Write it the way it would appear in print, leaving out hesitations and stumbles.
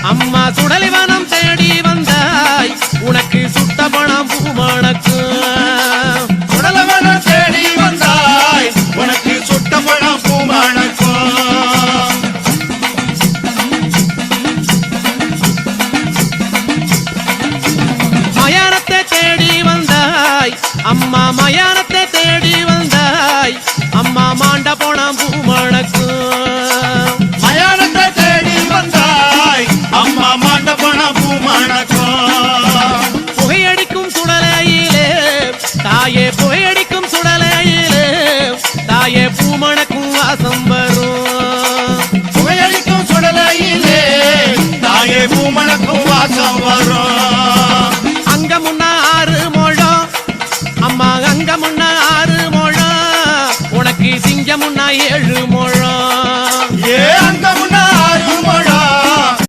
அம்மா சுடலிவனம் தேடி வந்தாய் உனக்கு சுட்ட பணம் பூமணக்கும் சுடலிவனம் தேடி வந்தாய் உனக்கு சுட்ட பணம் பூமணக்கும் மயானத்தை தேடி வந்தாய் அம்மா மயானத்தை தேடி வந்தாய் அம்மா மாண்ட போனாம்